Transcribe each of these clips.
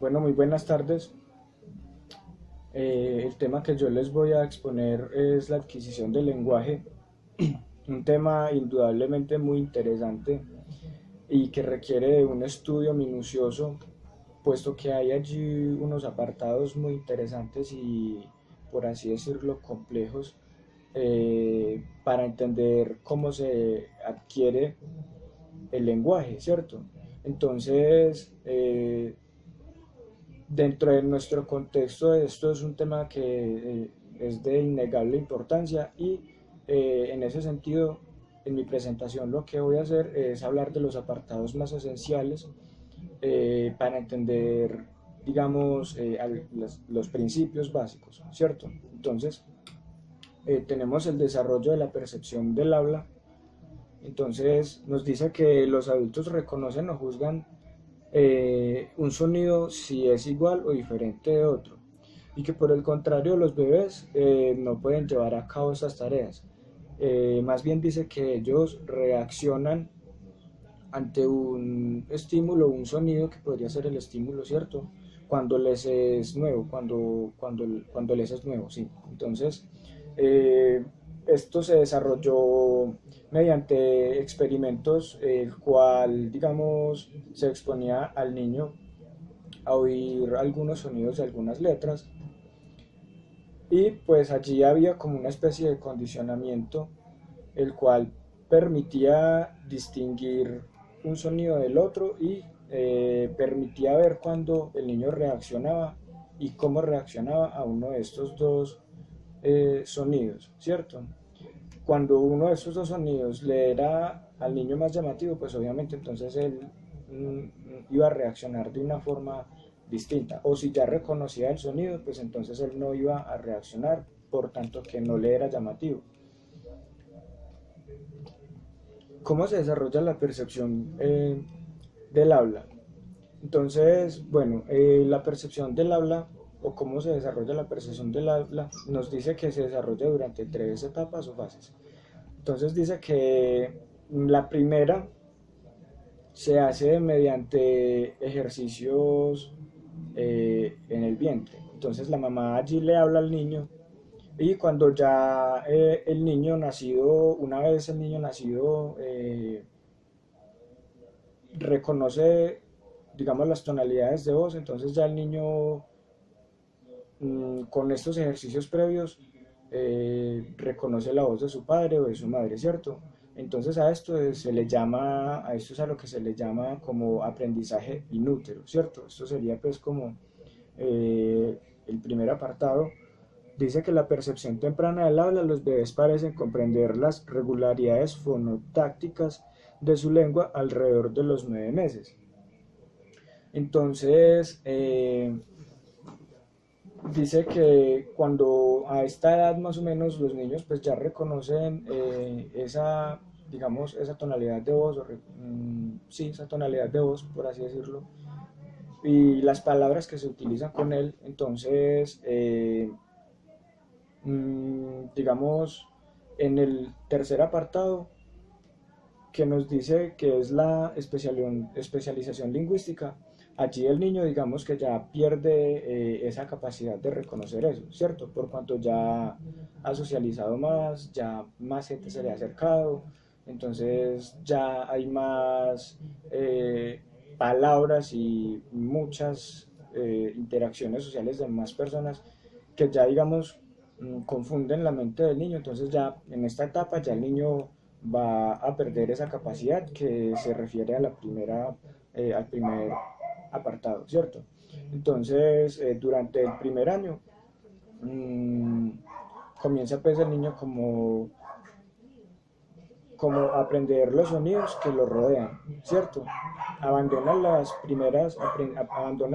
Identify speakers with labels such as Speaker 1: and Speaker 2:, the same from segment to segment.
Speaker 1: Bueno, muy buenas tardes. El tema que yo les voy a exponer es la adquisición del lenguaje, un tema indudablemente muy interesante y que requiere de un estudio minucioso, puesto que hay allí unos apartados muy interesantes y, por así decirlo, complejos para entender cómo se adquiere el lenguaje, ¿cierto? Entonces, dentro de nuestro contexto, esto es un tema que es de innegable importancia y en ese sentido, en mi presentación lo que voy a hacer es hablar de los apartados más esenciales para entender, digamos, los principios básicos, ¿cierto? Entonces, tenemos el desarrollo de la percepción del habla. Entonces, nos dice que los adultos reconocen o juzgan un sonido si es igual o diferente de otro, y que por el contrario los bebés no pueden llevar a cabo esas tareas. Más bien dice que ellos reaccionan ante un estímulo, un sonido que podría ser el estímulo, ¿cierto? Cuando les es nuevo, cuando les es nuevo, sí. Entonces, eh, esto se desarrolló mediante experimentos, el cual, digamos, se exponía al niño a oír algunos sonidos de algunas letras y pues allí había como una especie de condicionamiento el cual permitía distinguir un sonido del otro y permitía ver cuando el niño reaccionaba y cómo reaccionaba a uno de estos dos sonidos, ¿cierto? Cuando uno de estos dos sonidos le era al niño más llamativo, pues obviamente entonces él iba a reaccionar de una forma distinta. O si ya reconocía el sonido, pues entonces él no iba a reaccionar, por tanto que no le era llamativo. ¿Cómo se desarrolla la percepción del habla? Entonces, bueno, la percepción del habla o cómo se desarrolla la percepción del habla nos dice que se desarrolla durante tres etapas o fases. Entonces dice que la primera se hace mediante ejercicios en el vientre. Entonces la mamá allí le habla al niño y cuando ya el niño nacido, una vez el niño nacido reconoce, digamos, las tonalidades de voz, entonces ya el niño con estos ejercicios previos reconoce la voz de su padre o de su madre, ¿cierto? Entonces a esto se le llama, a esto es a lo que se le llama como aprendizaje inútero, ¿cierto? Esto sería pues como el primer apartado. Dice que la percepción temprana del habla, los bebés parecen comprender las regularidades fonotácticas de su lengua alrededor de los 9 meses. Entonces, dice que cuando a esta edad más o menos los niños pues ya reconocen esa, digamos, esa tonalidad de voz, sí, esa tonalidad de voz, por así decirlo, y las palabras que se utilizan con él, entonces, digamos, en el tercer apartado, que nos dice que es la especialización lingüística, allí el niño digamos que ya pierde esa capacidad de reconocer eso, ¿cierto? Por cuanto ya ha socializado más, ya más gente se le ha acercado, entonces ya hay más palabras y muchas interacciones sociales de más personas que ya digamos confunden la mente del niño, entonces ya en esta etapa ya el niño va a perder esa capacidad que se refiere a la primera, al primer apartado, ¿cierto? Entonces, durante el primer año, mmm, comienza pues el niño como a aprender los sonidos que lo rodean, ¿cierto? Abandona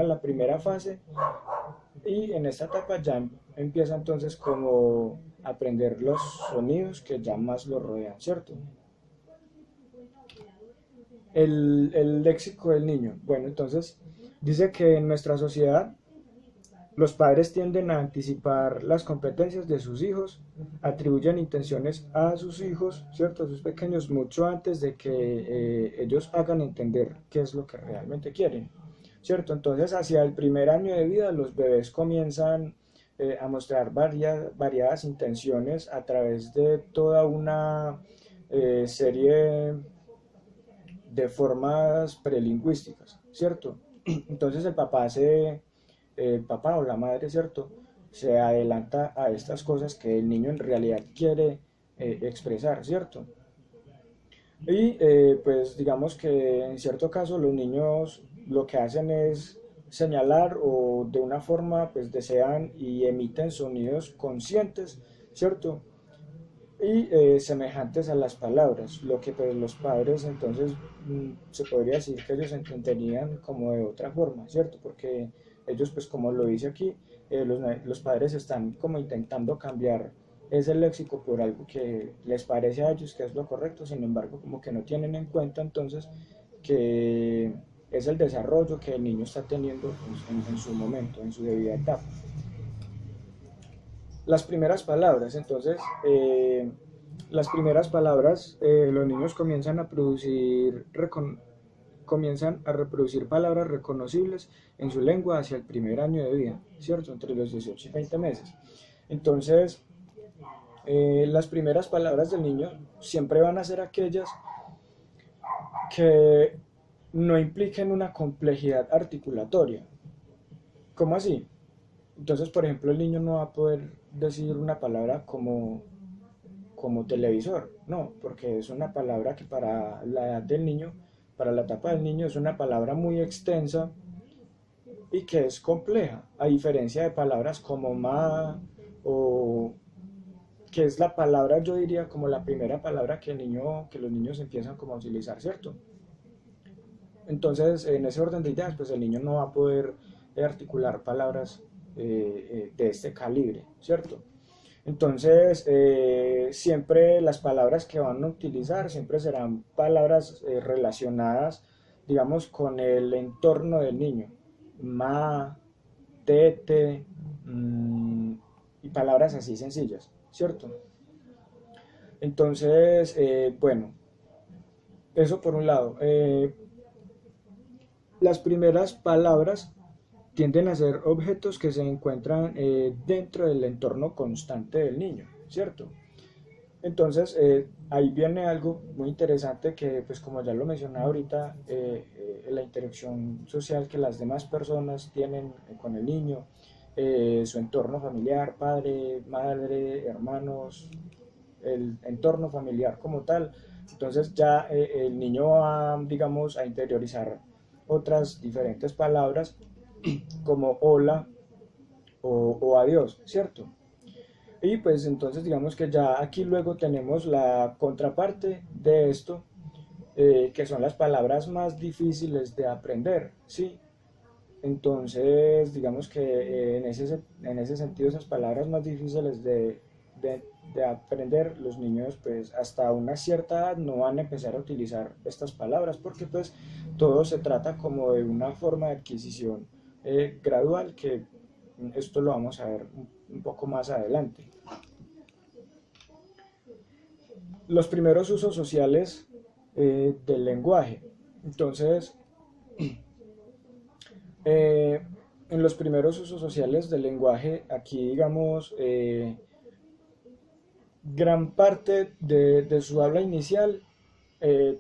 Speaker 1: la primera fase y en esta etapa ya empieza entonces como a aprender los sonidos que ya más lo rodean, ¿cierto? El léxico del niño. Bueno, entonces dice que en nuestra sociedad los padres tienden a anticipar las competencias de sus hijos, atribuyen intenciones a sus hijos, ¿cierto? A sus pequeños mucho antes de que ellos hagan entender qué es lo que realmente quieren. ¿cierto? Entonces, hacia el primer año de vida, los bebés comienzan a mostrar variadas intenciones a través de toda una serie de formas prelingüísticas, ¿cierto? Entonces el papá o la madre, ¿cierto? Se adelanta a estas cosas que el niño en realidad quiere expresar, ¿cierto? Y pues digamos que en cierto caso los niños lo que hacen es señalar o de una forma pues desean y emiten sonidos conscientes, ¿cierto? Y semejantes a las palabras, lo que pues los padres entonces se podría decir que ellos entenderían como de otra forma, ¿cierto? Porque ellos pues como lo dice aquí, los padres están como intentando cambiar ese léxico por algo que les parece a ellos que es lo correcto, sin embargo como que no tienen en cuenta entonces que es el desarrollo que el niño está teniendo en su momento, en su debida etapa. Las primeras palabras, entonces, las primeras palabras, los niños comienzan a reproducir palabras reconocibles en su lengua hacia el primer año de vida, ¿cierto? Entre los 18 y 20 meses. Entonces, las primeras palabras del niño siempre van a ser aquellas que no impliquen una complejidad articulatoria. ¿Cómo así? Entonces, por ejemplo, el niño no va a poder decir una palabra como televisor, no, porque es una palabra que para la edad del niño, para la etapa del niño, es una palabra muy extensa y que es compleja, a diferencia de palabras como ma o que es la palabra, yo diría, como la primera palabra que los niños empiezan como a utilizar, ¿cierto? Entonces, en ese orden de ideas, pues el niño no va a poder articular palabras de este calibre, ¿cierto? Entonces, siempre las palabras que van a utilizar siempre serán palabras relacionadas, digamos, con el entorno del niño. Ma, tete, y palabras así sencillas, ¿cierto? Entonces, bueno, eso por un lado. Las primeras palabras tienden a ser objetos que se encuentran dentro del entorno constante del niño, ¿cierto? Entonces, ahí viene algo muy interesante que, pues como ya lo mencioné ahorita, la interacción social que las demás personas tienen con el niño, su entorno familiar, padre, madre, hermanos, el entorno familiar como tal. Entonces ya el niño va, digamos, a interiorizar otras diferentes palabras como hola o adiós, ¿cierto? Y pues entonces digamos que ya aquí luego tenemos la contraparte de esto, que son las palabras más difíciles de aprender, ¿sí? Entonces digamos que en ese sentido esas palabras más difíciles de, de aprender, los niños pues hasta una cierta edad no van a empezar a utilizar estas palabras porque pues todo se trata como de una forma de adquisición gradual que esto lo vamos a ver un poco más adelante. Los primeros usos sociales del lenguaje. Entonces, eh, en los primeros usos sociales del lenguaje, aquí digamos, gran parte de su habla inicial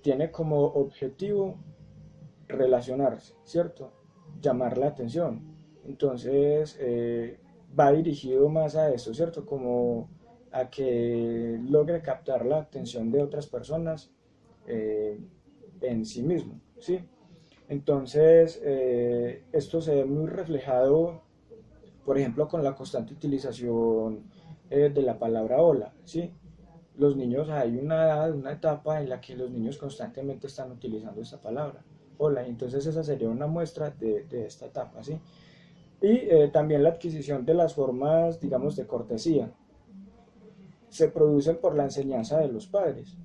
Speaker 1: tiene como objetivo relacionarse, ¿cierto? Llamar la atención. Entonces, va dirigido más a eso, ¿cierto? Como a que logre captar la atención de otras personas eh, en sí mismo, ¿sí? Entonces, esto se ve muy reflejado, por ejemplo, con la constante utilización de la palabra hola, ¿sí? Los niños, hay una etapa en la que los niños constantemente están utilizando esta palabra, hola, entonces esa sería una muestra de esta etapa, ¿sí? Y también la adquisición de las formas, digamos, de cortesía, se producen por la enseñanza de los padres,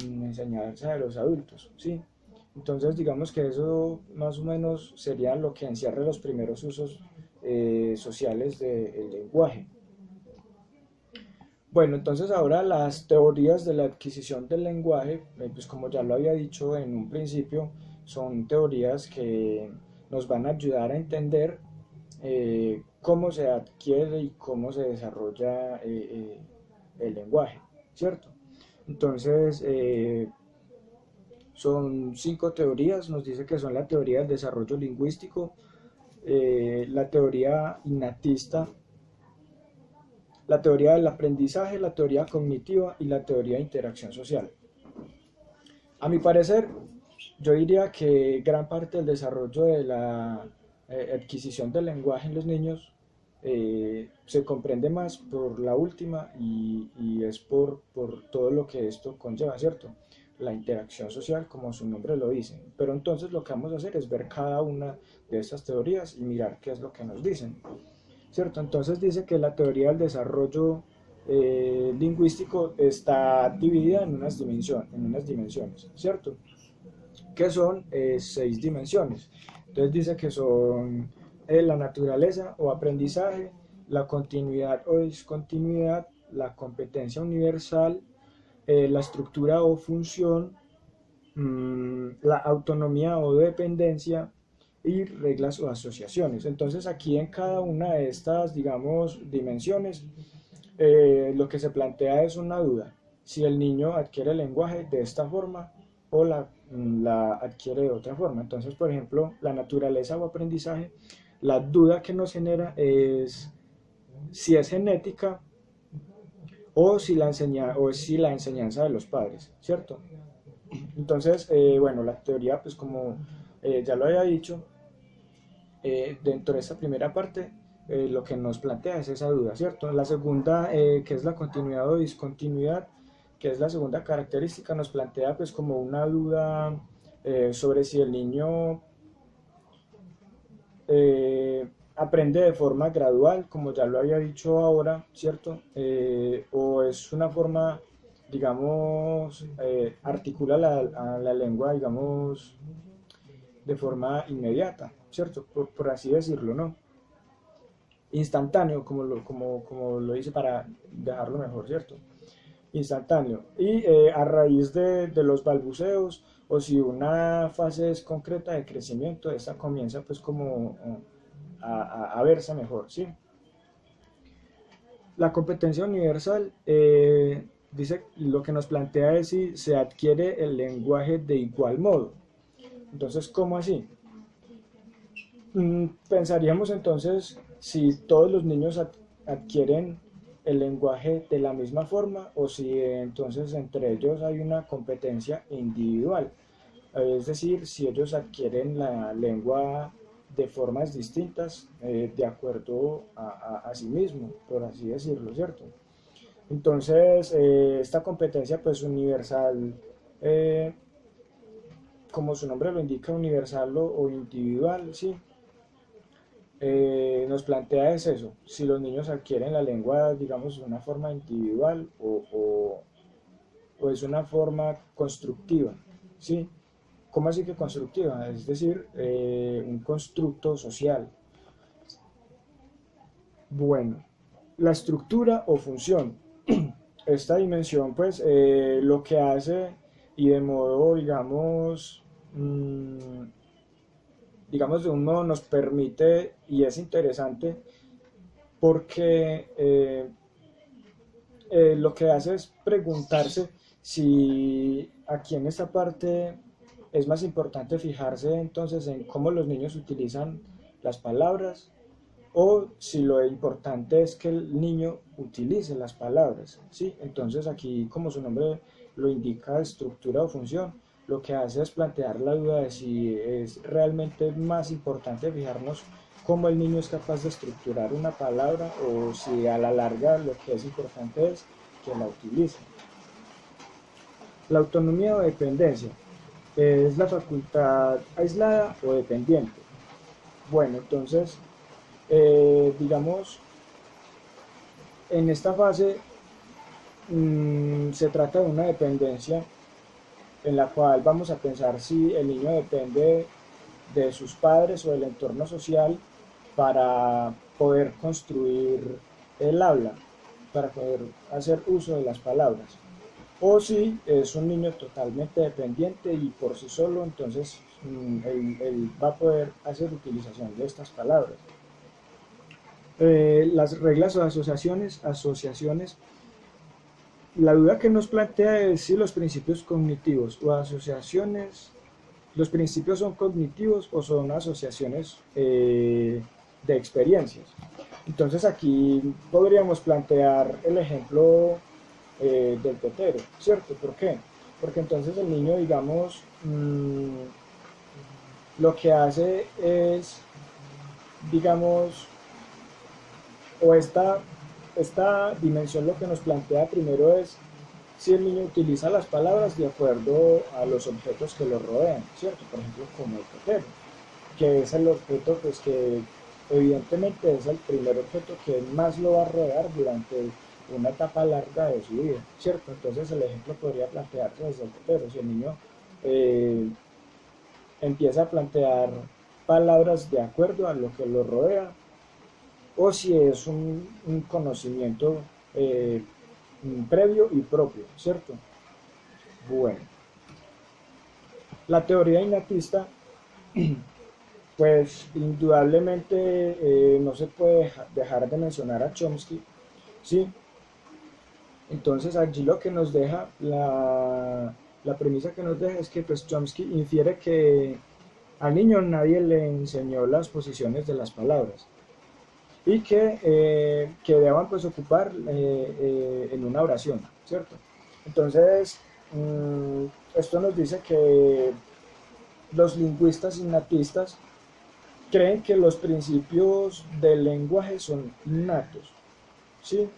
Speaker 1: enseñanza de los adultos, ¿sí? Entonces, digamos que eso más o menos sería lo que encierra los primeros usos sociales del lenguaje. Bueno, entonces ahora las teorías de la adquisición del lenguaje, pues como ya lo había dicho en un principio, son teorías que nos van a ayudar a entender cómo se adquiere y cómo se desarrolla el lenguaje, ¿cierto? Entonces, son 5 teorías, nos dice que son la teoría del desarrollo lingüístico, la teoría innatista, la teoría del aprendizaje, la teoría cognitiva y la teoría de interacción social. A mi parecer, yo diría que gran parte del desarrollo de la adquisición del lenguaje en los niños se comprende más por la última y es por todo lo que esto conlleva, ¿cierto? La interacción social, como su nombre lo dice. Pero entonces lo que vamos a hacer es ver cada una de estas teorías y mirar qué es lo que nos dicen, ¿cierto? Entonces dice que la teoría del desarrollo lingüístico está dividida en unas dimensiones, ¿cierto? Que son 6 dimensiones. Entonces dice que son la naturaleza o aprendizaje, la continuidad o discontinuidad, la competencia universal, la estructura o función, la autonomía o dependencia y reglas o asociaciones. Entonces aquí en cada una de estas, digamos, dimensiones, lo que se plantea es una duda: si el niño adquiere el lenguaje de esta forma o la adquiere de otra forma. Entonces, por ejemplo, la naturaleza o aprendizaje, la duda que nos genera es si es genética o si la enseñanza de los padres, ¿cierto? Entonces, bueno, la teoría, pues como ya lo había dicho, dentro de esta primera parte, lo que nos plantea es esa duda, ¿cierto? La segunda, que es la continuidad o discontinuidad, que es la segunda característica, nos plantea pues como una duda sobre si el niño aprende de forma gradual, como ya lo había dicho ahora, ¿cierto? O es una forma, digamos, articula la lengua, digamos, de forma inmediata, ¿cierto? Por así decirlo, ¿no? Instantáneo, como lo dice para dejarlo mejor, ¿cierto? Instantáneo. Y a raíz de los balbuceos, o si una fase es concreta de crecimiento, esta comienza pues como a verse mejor, ¿sí? La competencia universal dice, lo que nos plantea es si se adquiere el lenguaje de igual modo. Entonces, ¿cómo así? Pensaríamos entonces si todos los niños adquieren el lenguaje de la misma forma o si entonces entre ellos hay una competencia individual. Es decir, si ellos adquieren la lengua de formas distintas de acuerdo a sí mismo, por así decirlo, ¿cierto? Entonces, esta competencia pues universal, como su nombre lo indica, universal o individual, ¿sí? Nos plantea es eso, si los niños adquieren la lengua, digamos, de una forma individual o es una forma constructiva, ¿sí? ¿Cómo así que constructiva? Es decir, un constructo social. Bueno, la estructura o función. Esta dimensión, pues, lo que hace y de modo, digamos de un modo nos permite, y es interesante, porque lo que hace es preguntarse si aquí en esta parte es más importante fijarse entonces en cómo los niños utilizan las palabras o si lo importante es que el niño utilice las palabras, ¿sí? Entonces aquí, como su nombre lo indica, estructura o función, lo que hace es plantear la duda de si es realmente más importante fijarnos cómo el niño es capaz de estructurar una palabra o si a la larga lo que es importante es que la utilice. La autonomía o dependencia es la facultad aislada o dependiente. Bueno, entonces, digamos, en esta fase se trata de una dependencia en la cual vamos a pensar si el niño depende de sus padres o del entorno social para poder construir el habla, para poder hacer uso de las palabras, o si es un niño totalmente dependiente y por sí solo, entonces él va a poder hacer utilización de estas palabras. Las reglas o asociaciones, la duda que nos plantea es si los principios cognitivos o asociaciones, los principios son cognitivos o son asociaciones de experiencias. Entonces aquí podríamos plantear el ejemplo del tetero, ¿cierto? ¿Por qué? Porque entonces el niño, digamos, lo que hace es, digamos, o esta dimensión lo que nos plantea primero es si el niño utiliza las palabras de acuerdo a los objetos que lo rodean, ¿cierto? Por ejemplo, como el tetero, que es el objeto pues que evidentemente es el primer objeto que más lo va a rodear durante una etapa larga de su vida, ¿cierto? Entonces el ejemplo podría plantearse desde el tetero. Si el niño empieza a plantear palabras de acuerdo a lo que lo rodea, o si es un conocimiento previo y propio, ¿cierto? Bueno, la teoría innatista, pues indudablemente no se puede dejar de mencionar a Chomsky, ¿sí? Entonces allí lo que nos deja, la premisa que nos deja es que pues Chomsky infiere que al niño nadie le enseñó las posiciones de las palabras y que deban pues ocupar en una oración, ¿cierto? Entonces, esto nos dice que los lingüistas innatistas creen que los principios del lenguaje son innatos, ¿sí?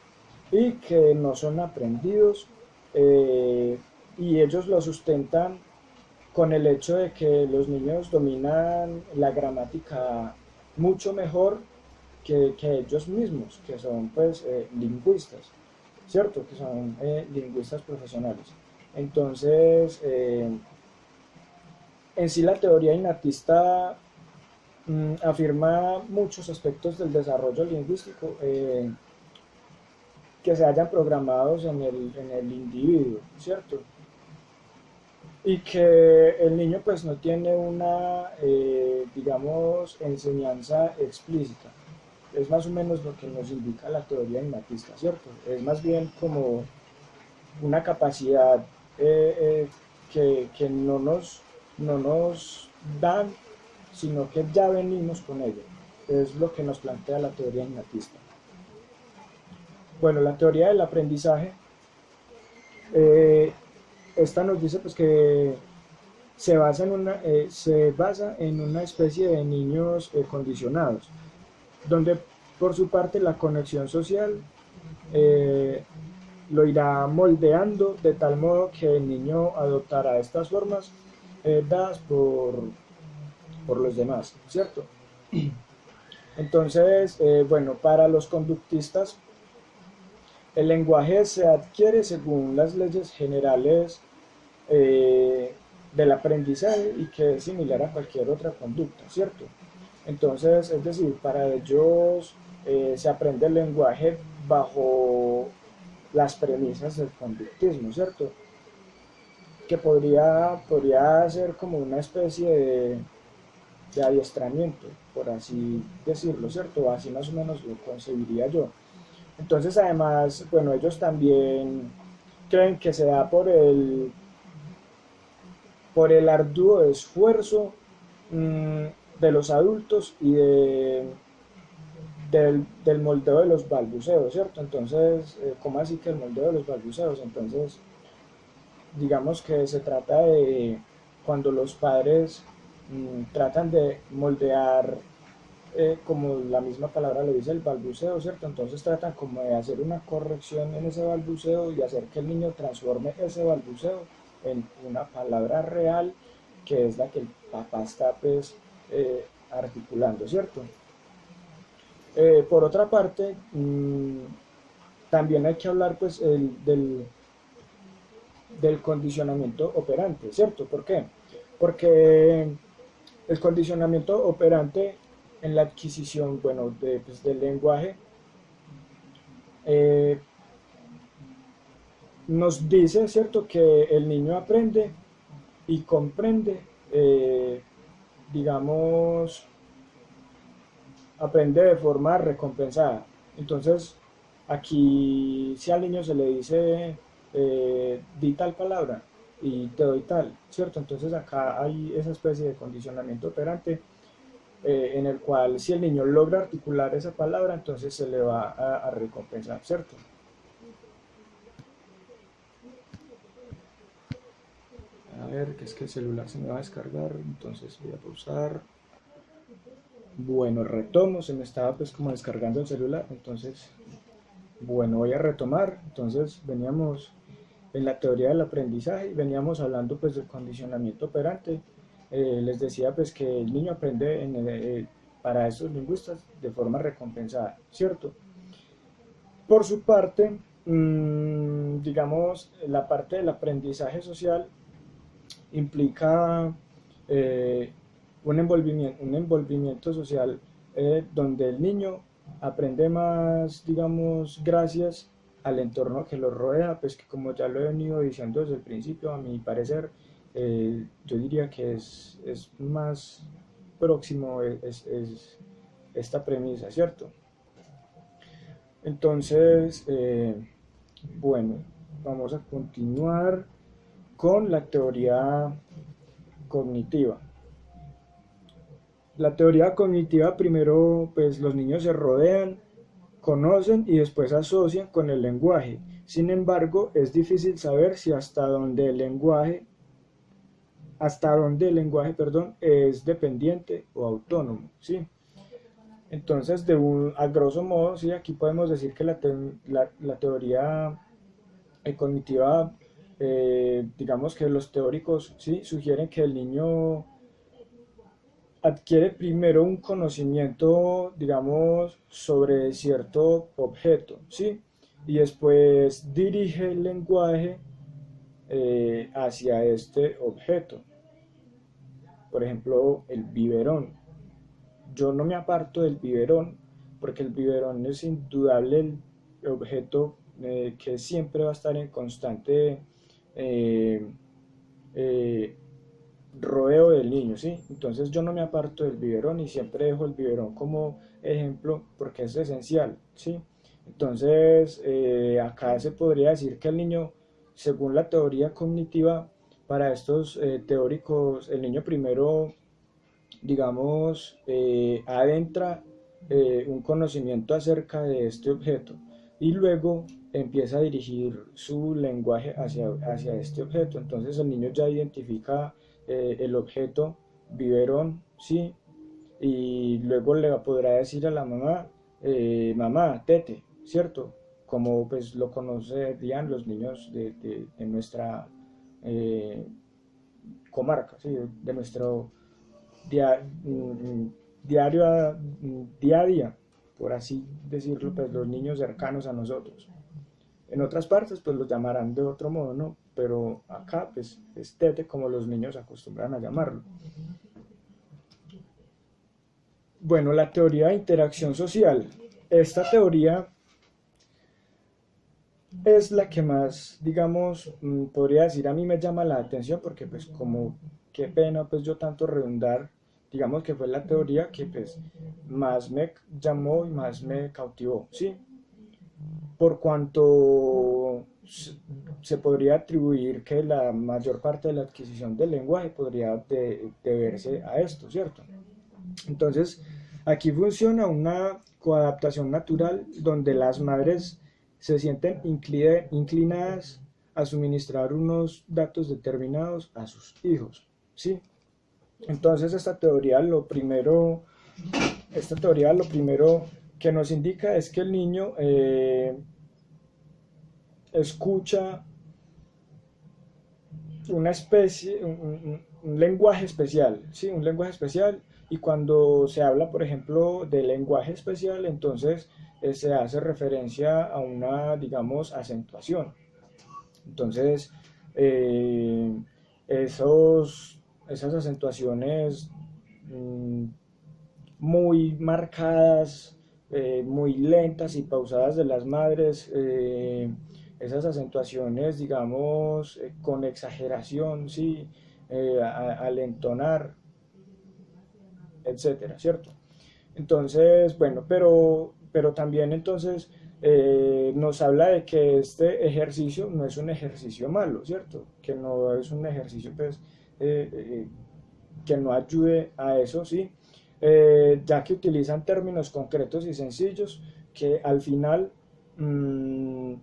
Speaker 1: Y que no son aprendidos, y ellos lo sustentan con el hecho de que los niños dominan la gramática mucho mejor que ellos mismos, que son pues lingüistas, ¿cierto? Que son lingüistas profesionales. Entonces, en sí la teoría innatista afirma muchos aspectos del desarrollo lingüístico que se hayan programados en el individuo, ¿cierto? Y que el niño pues no tiene una, digamos, enseñanza explícita. Es más o menos lo que nos indica la teoría innatista, ¿cierto? Es más bien como una capacidad que no nos dan, sino que ya venimos con ella. Es lo que nos plantea la teoría innatista. Bueno, la teoría del aprendizaje, esta nos dice pues que se basa en una especie de niños condicionados, donde por su parte la conexión social lo irá moldeando de tal modo que el niño adoptará estas formas dadas por los demás, ¿cierto? Entonces, bueno, para los conductistas, el lenguaje se adquiere según las leyes generales del aprendizaje y que es similar a cualquier otra conducta, ¿cierto? Entonces, es decir, para ellos se aprende el lenguaje bajo las premisas del conductismo, ¿cierto? Que podría ser como una especie de adiestramiento, por así decirlo, ¿cierto? Así más o menos lo concebiría yo. Entonces, además, bueno, ellos también creen que se da por el arduo esfuerzo de los adultos y del moldeo de los balbuceos, ¿cierto? Entonces, ¿cómo así que el moldeo de los balbuceos? Entonces, digamos que se trata de cuando los padres tratan de moldear, como la misma palabra lo dice, el balbuceo, ¿cierto? Entonces tratan como de hacer una corrección en ese balbuceo y hacer que el niño transforme ese balbuceo en una palabra real, que es la que el papá está pues articulando, ¿cierto? Por otra parte, también hay que hablar pues del condicionamiento operante, ¿cierto? ¿Por qué? Porque el condicionamiento operante en la adquisición, bueno, pues, del lenguaje, nos dice, ¿cierto?, que el niño aprende y comprende digamos, aprende de forma recompensada. Entonces, aquí si al niño se le dice, di tal palabra y te doy tal, ¿cierto? Entonces acá hay esa especie de condicionamiento operante, en el cual si el niño logra articular esa palabra, entonces se le va a recompensar, ¿cierto? A ver, que es que el celular se me va a descargar, entonces voy a pausar. Bueno, retomo, se me estaba pues como descargando el celular, entonces, bueno, voy a retomar. Entonces veníamos en la teoría del aprendizaje y veníamos hablando pues del condicionamiento operante. Les decía pues que el niño aprende para estos lingüistas de forma recompensada, ¿cierto? Por su parte, digamos, la parte del aprendizaje social implica eh, un envolvimiento social, donde el niño aprende más, digamos, gracias al entorno que lo rodea, pues que como ya lo he venido diciendo desde el principio, a mi parecer, yo diría que es más próximo esta premisa, ¿cierto? Entonces, bueno, vamos a continuar con la teoría cognitiva. La teoría cognitiva, primero pues los niños se rodean, conocen y después asocian con el lenguaje. Sin embargo, es difícil saber si hasta dónde el lenguaje, perdón, es dependiente o autónomo, ¿sí? Entonces, a grosso modo, sí, aquí podemos decir que la teoría cognitiva, digamos que los teóricos, sí, sugieren que el niño adquiere primero un conocimiento, digamos, sobre cierto objeto, ¿sí? Y después dirige el lenguaje hacia este objeto. Por ejemplo, el biberón. Yo no me aparto del biberón porque el biberón es indudable el objeto que siempre va a estar en constante eh, eh, rodeo del niño, ¿sí? Entonces yo no me aparto del biberón y siempre dejo el biberón como ejemplo porque es esencial, ¿sí? Entonces, acá se podría decir que el niño, según la teoría cognitiva, para estos teóricos, el niño primero, digamos, adentra un conocimiento acerca de este objeto y luego empieza a dirigir su lenguaje hacia este objeto. Entonces el niño ya identifica el objeto biberón, ¿sí? Y luego le podrá decir a la mamá, mamá, tete, ¿cierto? Como pues lo conocerían los niños de nuestra eh, comarca, ¿sí? De nuestro dia, diario día a día, por así decirlo, pues los niños cercanos a nosotros. En otras partes pues los llamarán de otro modo, ¿no? Pero acá pues es tete como los niños acostumbran a llamarlo. Bueno, la teoría de interacción social. Esta teoría es la que más, digamos, podría decir a mí me llama la atención porque pues como qué pena pues yo tanto redundar, digamos que fue la teoría que pues más me llamó y más me cautivó, ¿sí? Por cuanto se podría atribuir que la mayor parte de la adquisición del lenguaje podría deberse a esto, ¿cierto? Entonces, aquí funciona una coadaptación natural donde las madres se sienten inclinadas a suministrar unos datos determinados a sus hijos, ¿sí? Entonces, esta teoría lo primero que nos indica es que el niño escucha una especie, un lenguaje especial, ¿sí? Un lenguaje especial, y cuando se habla, por ejemplo, de lenguaje especial, entonces se hace referencia a una, digamos, acentuación. Entonces, eh, esas acentuaciones mmm, muy marcadas, muy lentas y pausadas de las madres, esas acentuaciones, digamos, con exageración, sí, al entonar, etcétera, ¿cierto? Entonces, bueno, pero también entonces nos habla de que este ejercicio no es un ejercicio malo, ¿cierto? Que no es un ejercicio pues, eh, eh, que no ayude a eso, ¿sí? Ya que utilizan términos concretos y sencillos que al final mmm,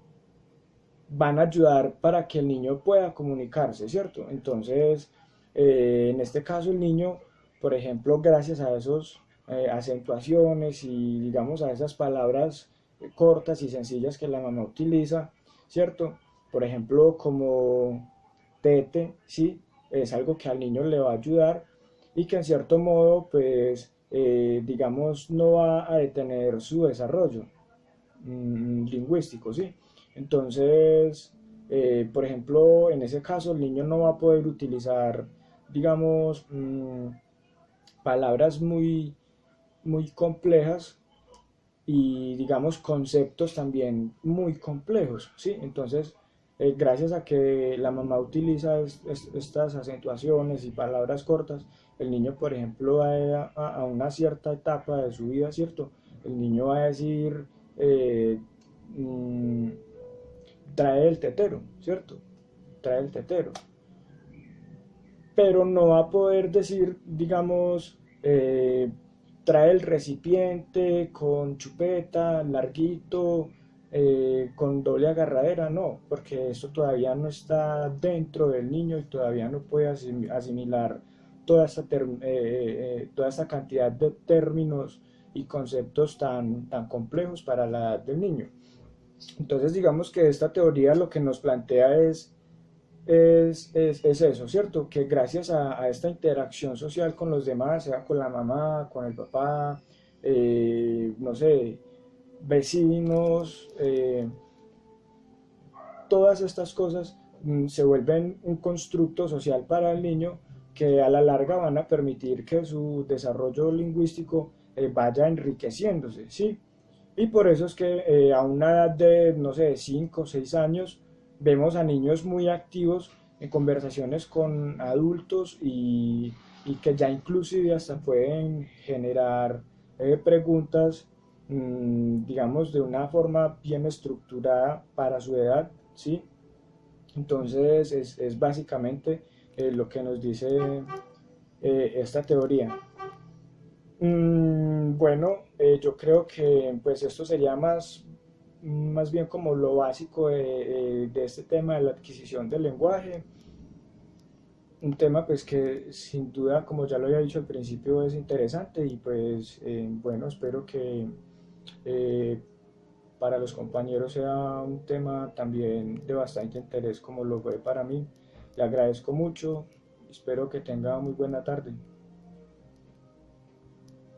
Speaker 1: van a ayudar para que el niño pueda comunicarse, ¿cierto? Entonces, en este caso el niño, por ejemplo, gracias a esos acentuaciones y digamos a esas palabras cortas y sencillas que la mamá utiliza, ¿cierto? Por ejemplo, como tete, ¿sí? Es algo que al niño le va a ayudar y que en cierto modo, pues, digamos, no va a detener su desarrollo lingüístico, ¿sí? Entonces, por ejemplo, en ese caso el niño no va a poder utilizar, digamos, palabras muy complejas y, digamos, conceptos también muy complejos, ¿sí? Entonces, gracias a que la mamá utiliza estas acentuaciones y palabras cortas, el niño, por ejemplo, va a una cierta etapa de su vida, ¿cierto? El niño va a decir, eh, mm, trae el tetero, ¿cierto? Trae el tetero. Pero no va a poder decir, digamos, trae el recipiente con chupeta, larguito, con doble agarradera, no, porque eso todavía no está dentro del niño y todavía no puede asimilar toda esta cantidad de términos y conceptos tan complejos para la edad del niño. Entonces, digamos que esta teoría lo que nos plantea es eso, ¿cierto? Que gracias a esta interacción social con los demás, sea con la mamá, con el papá, no sé, vecinos, todas estas cosas se vuelven un constructo social para el niño que a la larga van a permitir que su desarrollo lingüístico vaya enriqueciéndose, ¿sí? Y por eso es que a una edad de, no sé, 5 o 6 años, vemos a niños muy activos en conversaciones con adultos y que ya inclusive hasta pueden generar preguntas, digamos, de una forma bien estructurada para su edad, ¿sí? Entonces es básicamente lo que nos dice esta teoría. Bueno, yo creo que pues esto sería más bien como lo básico de este tema de la adquisición del lenguaje. Un tema pues que sin duda, como ya lo había dicho al principio, es interesante y pues bueno, espero que eh, para los compañeros sea un tema también de bastante interés como lo fue para mí. Le agradezco mucho, espero que tenga muy buena tarde.